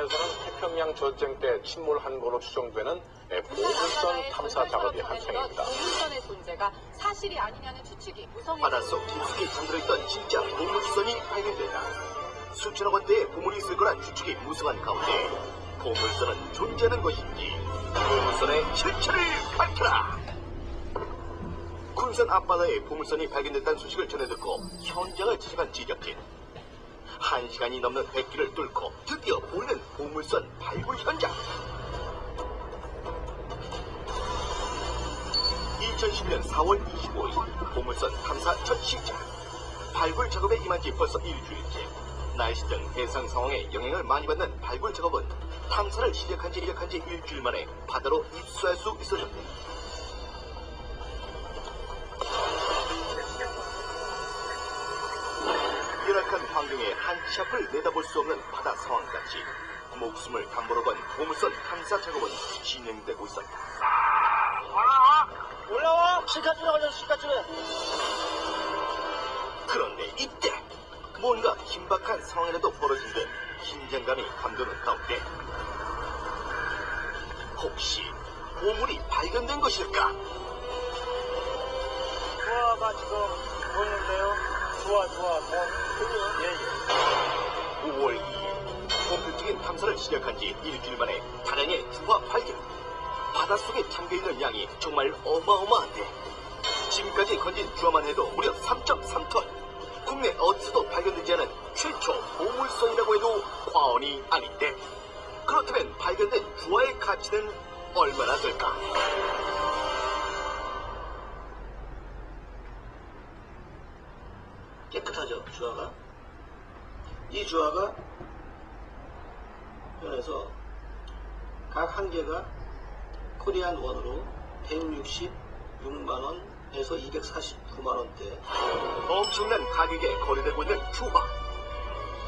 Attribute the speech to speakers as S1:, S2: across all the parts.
S1: 일본에서는 태평양 전쟁 때 침몰한 걸로 추정되는 보물선 탐사 작업이 한창입니다.
S2: 보물선의 존재가 사실이 아니냐는 추측이 무성해졌습니다.
S3: 바닷속 깊숙이 잠들어있던 진짜 보물선이 발견된다. 수천억 원대의 보물이 있을 거란 추측이 무성한 가운데 보물선은 존재하는 것인지 보물선의 실체를 밝혀라! 군산 앞바다에 보물선이 발견됐다는 소식을 전해 듣고 현장을 찾아간 제작진. 1시간이 넘는 백기를 뚫고 드디어 보이는 보물선 발굴 현장. 2010년 4월 25일 보물선 탐사 첫 시작. 발굴 작업에 임한 지 벌써 일주일째. 날씨 등 해상 상황에 영향을 많이 받는 발굴 작업은 탐사를 시작한 지 일주일 만에 바다로 입수할 수 있어졌다. 열악한 환경에 한 치 앞을 내다볼 수 없는 바다 상황까지 목숨을 담보로 건 보물선 탐사 작업은 진행되고 있었다.
S4: 올라와! 시카줄에 걸려, 시카줄에!
S3: 그런데 이때 뭔가 긴박한 상황이라도 벌어진 듯 긴장감이 감도는 가운데 혹시 보물이 발견된 것일까?
S4: 주화가 지금 보이는데요? 주화, 예.
S3: 5월 2일 본격적인 탐사를 시작한 지 일주일 만에 다량의 주화 발견. 바닷속에 잠겨있는 양이 정말 어마어마한데 지금까지 건진 주화만 해도 무려 3.3톤. 국내 어디서도 발견되지 않은 최초 보물선이라고 해도 과언이 아닌데 그렇다면 발견된 주화의 가치는 얼마나 될까?
S4: 깨끗하죠, 주화가? 이 주화가 현에서 각 한 개가 코리안 원으로 166만원에서 249만원대.
S3: 엄청난 가격에 거래되고 있는 주화.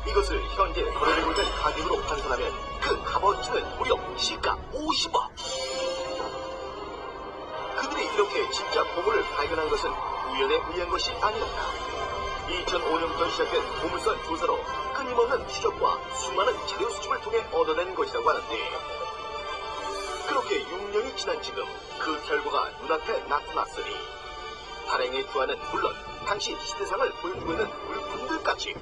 S3: 이것을 현재 거래되고 있는 가격으로 환산하면 그 값어치는 무려 시가 50억. 그들이 이렇게 진짜 보물을 발견한 것은 우연에 의한 것이 아니었다. 2005년부터 시작된 보물선 조사로 끊임없는 추적과 수많은 자료 수집을 통해 얻어낸 것이라고 하는데 그렇게 6년이 지난 지금 그 결과가 눈앞에 나타났으니 다량의 주화는 물론 당시 시대상을 보여주고 있는 물품들까지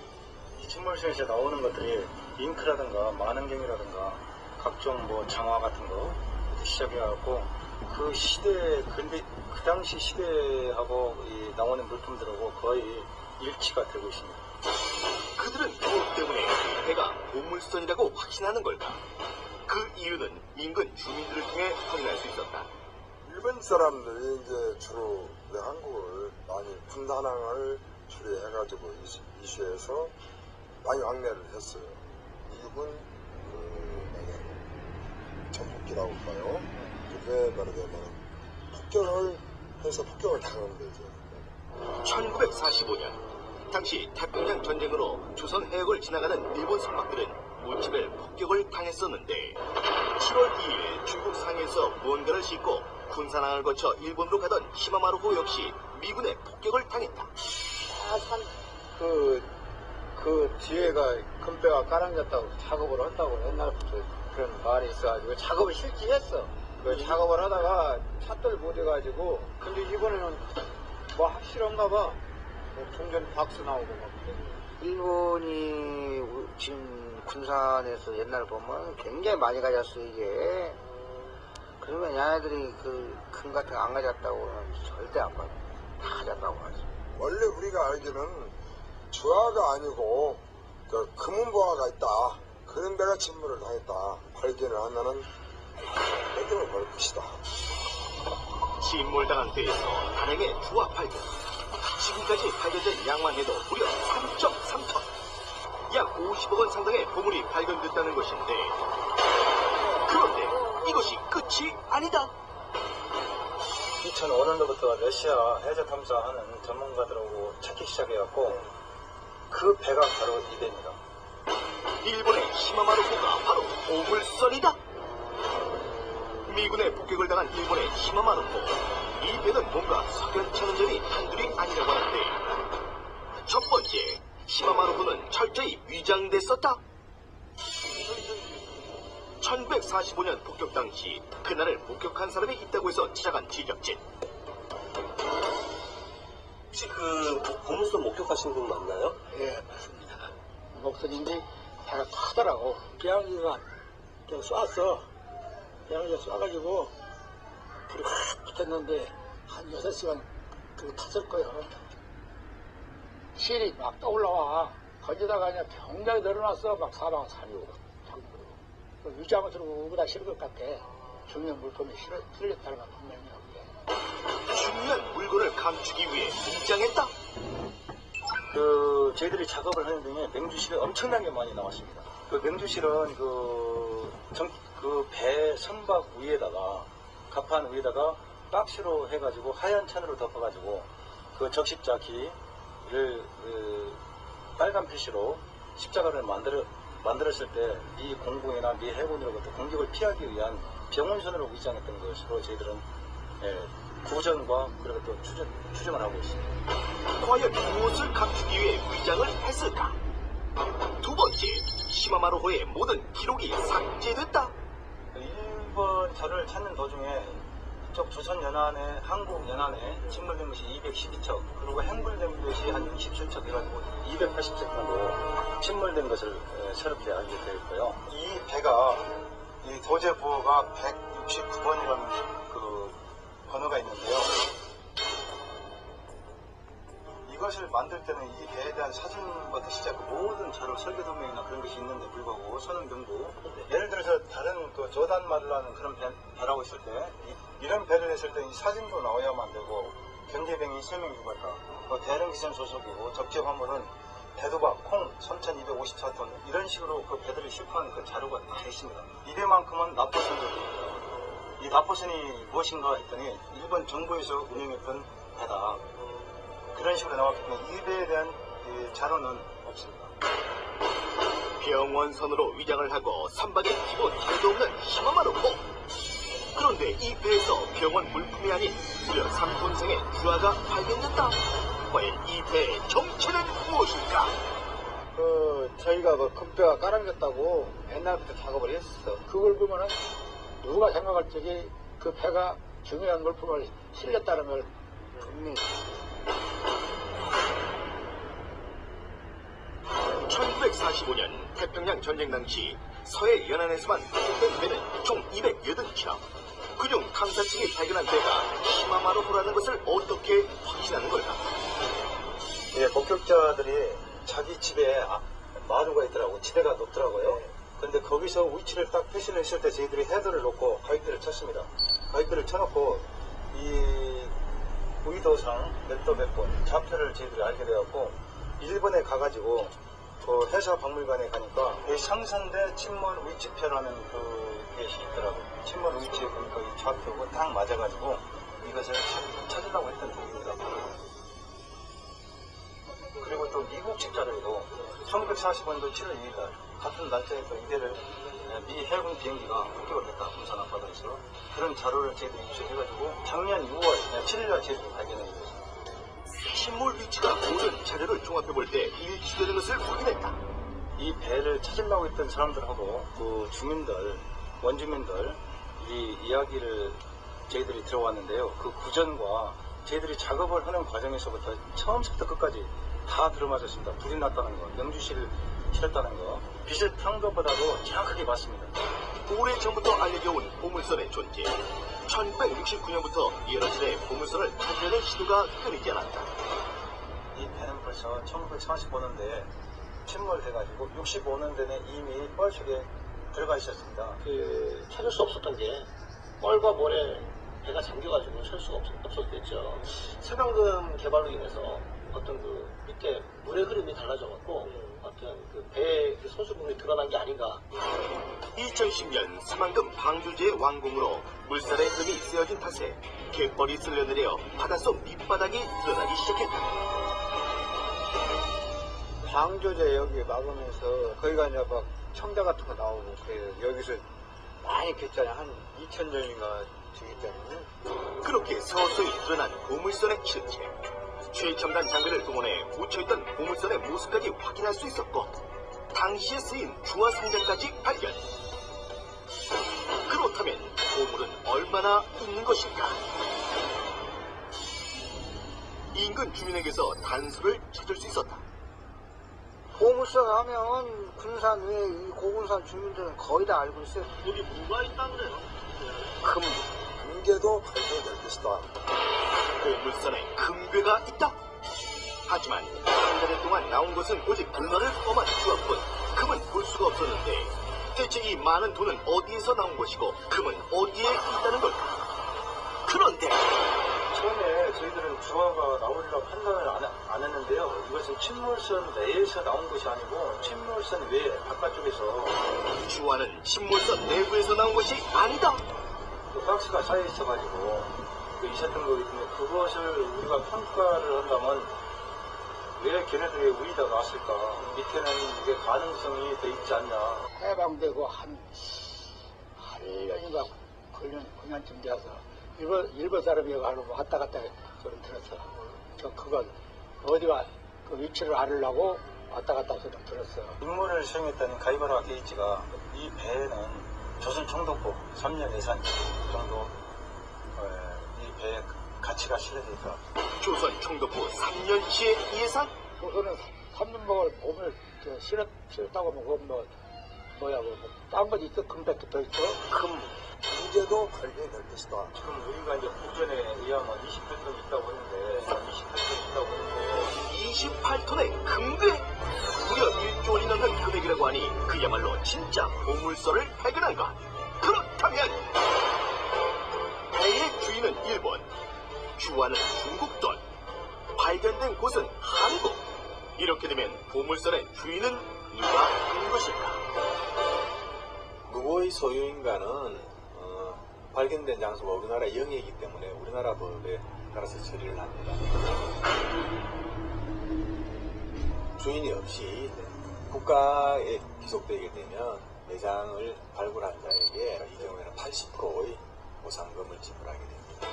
S5: 이 침몰선에서 나오는 것들이 잉크라든가 만원경이라든가 각종 뭐 장화 같은 거 시작해갖고 그 시대 근데 그 당시 시대하고 이 나오는 물품들하고 거의 일치가 되고 있습니다.
S3: 그들은 무엇 때문에 배가 보물선이라고 확신하는 걸까? 그 이유는 인근 주민들을 통해 확인할 수 있었다.
S6: 일본 사람들이 이제 주로 한국을 많이 군단항을 추리해가지고 이슈에서 많이 왕래를 했어요. 미국은 전폭기라고 할까요? 그게 말하자면 폭격을 해서 폭격을 당한 거죠.
S3: 1945년 당시 태평양 전쟁으로 조선 해역을 지나가는 일본 선박들은 무차별 폭격을 당했었는데 7월 2일 중국 상해에서 무언가를 싣고 군산항을 거쳐 일본으로 가던 시마마루호 역시 미군의 폭격을 당했다.
S7: 그 뒤에가 금배가 깔아졌다고 작업을 한다고 옛날부터 그런 말이 있어가지고 작업을 실제 했어. 그 작업을 하다가 찻돌 못 해가지고 근데 이번에는 뭐 확실한가 봐. 종전 박수 나오고 막.
S8: 일본이 지금 군산에서 옛날 보면 굉장히 많이 가졌어 이게. 그러면 얘네들이 그 금 같은 거 안 가졌다고는 절대 안 가져. 다 가졌다고 하지.
S6: 원래 우리가 알기는 주화가 아니고 그 금은보화가 있다. 그런 배가 침몰을 당했다. 발견을 하면은 뺏김을 벌일 것이다.
S3: 침몰당한 배에서 다량의 주화 발견. 지금까지 발견된 양만 해도 무려 3.3톤. 약 50억 원 상당의 보물이 발견됐다는 것인데 그런데 이것이 끝이 아니다.
S5: 2005년도부터 러시아 해저 탐사하는 전문가들하고 찾기 시작해갖고 그 배가 바로 이 배입니다.
S3: 일본의 시마마루호가 바로 보물선이다. 미군의 폭격을 당한 일본의 시마마루호. 이 배는 뭔가 석연치 않은 점이 한둘이 아니라고 하는데 첫 번째, 시마마루호는 철저히 위장됐었다. 1945년 폭격 당시 그날을 목격한 사람이 있다고 해서 찾아간 지적진.
S4: 혹시 그 보물선 목격하신 분 맞나요?
S7: 예, 맞습니다. 목선인데 배가 크더라고. 배양기가 그냥 쐈어. 배양기가 쏴가지고 불이 확 붙었는데 한 6시간 그 탔을 거예요. 실이 막 떠올라와. 거기다가 그냥 병장이 늘어났어. 막 사방 살리고 장부로. 위장을 들고 오보다 싫을 것 같아. 중요한 물건이 실렸다는 건 분명히 여기에.
S3: 중요한 물건을 감추기 위해 위장했다.
S5: 그 저희들이 작업을 하는 중에 맹주실이 엄청나게 많이 나왔습니다. 그 맹주실은 그 배 선박 위에다가 갑판 위에다가 박스로 해가지고 하얀 천으로 덮어가지고 그 적십자 기를 빨간 표시로 십자가를 만들었을 때 이 공군이나 미 해군으로부터 공격을 피하기 위한 병원선으로 위장했던 것으로 저희들은 구전과 그리고 또 추정을 하고 있습니다.
S3: 과연 무엇을 감추기 위해 위장을 했을까? 두 번째, 시마마루호의 모든 기록이 삭제됐다.
S5: 일본 자료를 찾는 도중에 이쪽 조선연안에 한국연안에 침몰된 것이 212척 그리고 행불된 것이 한 67척 해가지고 280척 정도 침몰된 것을 새롭게 알게 되었고요. 이 배가 이 도제부호가 169번이라는 그 번호가 있는데요. 이것을 만들 때는 이 배에 대한 사진부터 시작 모든 자료 설계 도면이나 그런 것이 있는데 불구하고 선흥경도 예를 들어서 다른 그 조단 말라는 그런 배라고 있을 때 이런 배를 했을 때 이 사진도 나와야만 되고 경계병이 설명 유발가 대릉기선 소속이고 적재 화물은 대도박, 콩 3,254톤 이런 식으로 그 배들을 실패한 그 자료가 다 있습니다. 이 배만큼은 납포선적입니다. 이 납포선이 무엇인가 했더니 일본 정부에서 운영했던 배다. 그런 식으로 나왔기 때문에 이 배에 대한 자료는 없습니다.
S3: 병원선으로 위장을 하고 선박에 기본 자료도 없는 시마마루호. 그런데 이 배에서 병원 물품이 아닌 무려 3톤승의 주화가 발견됐다. 과연 이 배의 정체는 무엇일까?
S7: 저희가 그 금배가 깔아졌다고 옛날부터 작업을 했어. 그걸 보면은 누가 생각할 적에 그 배가 중요한 물품을 실렸다는 걸 분명히
S3: 1945년 태평양 전쟁 당시 서해 연안에서만 폭격된 배는 총 280척. 그중 탐사층이 발견한 배가 시마마루호라는 것을 어떻게 확신하는 걸까?
S5: 예, 목격자들이 자기 집에 마루가 있더라고. 지대가 높더라고요. 근데 거기서 위치를 딱 표시를 했을 때 저희들이 헤더를 놓고 가위대를 쳤습니다. 가위대를 쳐놓고 이 의도상 몇 번 좌표를 저희들이 알게 되었고 일본에 가가지고 그 해사 박물관에 가니까 이 상선대 침몰 위치표라는 그것이 있더라고요. 침몰 위치에 보니까 이 좌표가 딱 맞아가지고 이것을 찾으려고 했던 중입니다. 그리고 또 미국식 자료도 1945년도 7월 2일 같은 날짜에 또 이대를 미 해군 비행기가 폭격을 했다. 군산 앞바다에서 그런 자료를 저희들이 입수해가지고 작년 6월 7일날 저희들이 발견했습니다.
S3: 침몰 위치가 모든 자료를 종합해볼 때 일치되는 것을 확인했다.
S5: 이 배를 찾으려고 했던 사람들하고 그 주민들, 원주민들 이 이야기를 저희들이 들어왔는데요. 그 구전과 저희들이 작업을 하는 과정에서부터 처음부터 끝까지 다 들어맞았습니다. 불이 났다는 거, 명주실을 실었다는 거 비슷한 것보다도 정확하게 맞습니다.
S3: 오래전부터 알려져 온 보물선의 존재. 1969년부터 여러 차례 보물선을 찾으려는 시도가 끊이지 않았다.
S5: 이 배는 벌써 1945년대에 침몰해가지고 65년대에 이미 뻘 속에 들어가 있었습니다.
S4: 찾을 수 없었던 게 뻘과 모래 배가 잠겨가지고 찾을 수가 없었겠죠. 새방금 개발로 인해서 어떤 그 밑에 물의 흐름이 달라져갖고 어떤 그 배의 손수 부분이 드러난 게 아닌가.
S3: 2010년 사만금 방주제의 완공으로 물살의 흐름이 세어진 탓에 갯벌이 쓸려내려 바닷속 밑바닥이 드러나기 시작했다.
S7: 방조제 여기 막으면서 거기가 이제 막 청자 같은 거 나오고 그래요. 여기서 많이 겠잖아요. 한 2000년인가 되겠잖아요.
S3: 그렇게 서서히 드러난 보물선의 실체. 최첨단 장비를 동원해 묻혀있던 보물선의 모습까지 확인할 수 있었고 당시에 쓰인 중화 상자까지 발견. 그렇다면 보물은 얼마나 있는 것일까? 인근 주민에게서 단서를 찾을 수 있었다.
S8: 보물선 하면 군산 외에 이 고군산 주민들은 거의 다 알고 있어요.
S4: 여기 뭐가 있다는 거예요?
S6: 금괴도 발견될 것이다.
S3: 보물선에 금괴가 있다. 하지만 한 달 동안 나온 것은 오직 불만을 험한 주황뿐. 금은 볼 수가 없었는데 대체 이 많은 돈은 어디에서 나온 것이고 금은 어디에 있다는 걸까? 그런데
S5: 처음에 저희들은 주화가 나오리라고 판단을 안 했는데요. 이것은 침몰선 내에서 나온 것이 아니고 침몰선 외에 바깥쪽에서
S3: 주화는 침몰선 내부에서 나온 것이 아니다.
S5: 그 박스가 쌓여 있어가지고 있었던 거기 때문에 그것을 우리가 평가를 한다면 왜 걔네들이 위에다 놨을까? 밑에는 이게 가능성이 더 있지 않냐?
S7: 해방되고 한 8년인가 9년쯤 돼서 일본 사람이 가려고 왔다 갔다 소리 들었어. 저 그걸 어디가 그 위치를 알으려고 왔다 갔다 소리 들었어.
S5: 임무를 수행했다는 가이바라 게이지가 이 배에는 조선 총독부 3년 예산 정도 이 배에 가치가 실려져 있다.
S3: 조선 총독부 3년치의 예산?
S7: 조선은 3년먹을 봄을 실었다고 하면 딴거 있어? 금백도 더 있어?
S6: 금괴도 발견될 것이다.
S5: 지금 우리가 이제 국전에 의하면 28톤 있다고 했는데 28톤 있다고 했는데
S3: 28톤의 금괴! 무려 1조 원이 넘는 금액이라고 하니 그야말로 진짜 보물선을 발견한 것. 그렇다면 배의 주인은 일본, 주화는 중국 돈, 발견된 곳은 한국. 이렇게 되면 보물선의 주인은 누가 된 것일까?
S9: 누구의 소유인가는 발견된 장소가 우리나라 영해이기 때문에 우리나라 법에 따라서 처리를 합니다. 주인이 없이 국가에 귀속되게 되면 매장을 발굴한 자에게 이 경우에는 80%의 보상금을 지불하게 됩니다.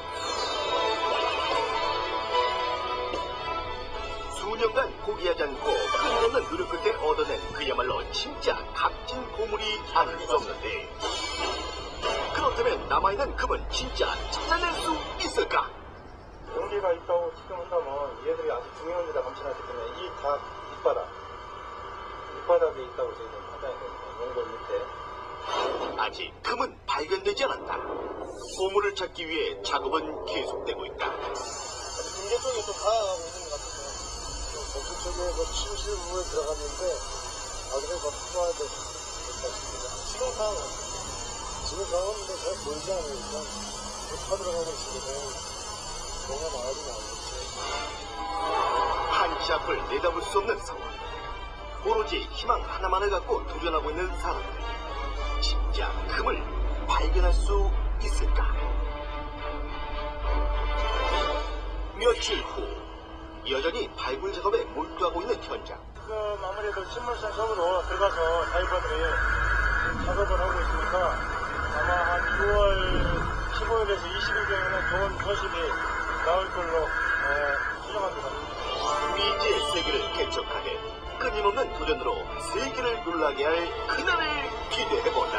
S3: 수년간 포기하지 않고 끊임없는 노력 끝에 얻어낸 그야말로 진짜 값진 보물이 아닐 수 없는데, 그렇다면 남아있는 금은 진짜 찾아낼 수 있을까?
S5: 용기가 있다고 측정한다면 얘들이 아주 중요한 데다 감춰놨기 때문에 이 각 밑바닥에 있다고 저희는 판단이 됩니다. 몽골 밑에.
S3: 아직 금은 발견되지 않았다. 보물을 찾기 위해 작업은 계속되고 있다.
S6: 금괴 쪽에 좀 다가가고 있는 것 같은데 거기 쪽에 그 침실부에 들어갔는데 나중에 더 풀어야 될 것 같습니다. 지금 상황은 잘 보이지 않으니까 파들어가고 있으면 뭔가 나가지 않겠지.
S3: 한치 앞을 내다볼 수 없는 상황. 오로지 희망 하나만을 갖고 도전하고 있는 사람들. 진짜 금을 발견할 수 있을까? 며칠 후 여전히 발굴 작업에 몰두하고 있는 현장.
S5: 지금 아무래도 침몰선 속으로 들어가서 다이버들이 작업을 하고 있으니까 아마 한 6월 15일에서 20일경에는 좋은 소식이 나올 걸로 추정합니다.
S3: 미지의 세계를 개척하게 끊임없는 도전으로 세계를 놀라게 할 그날을 기대해본다.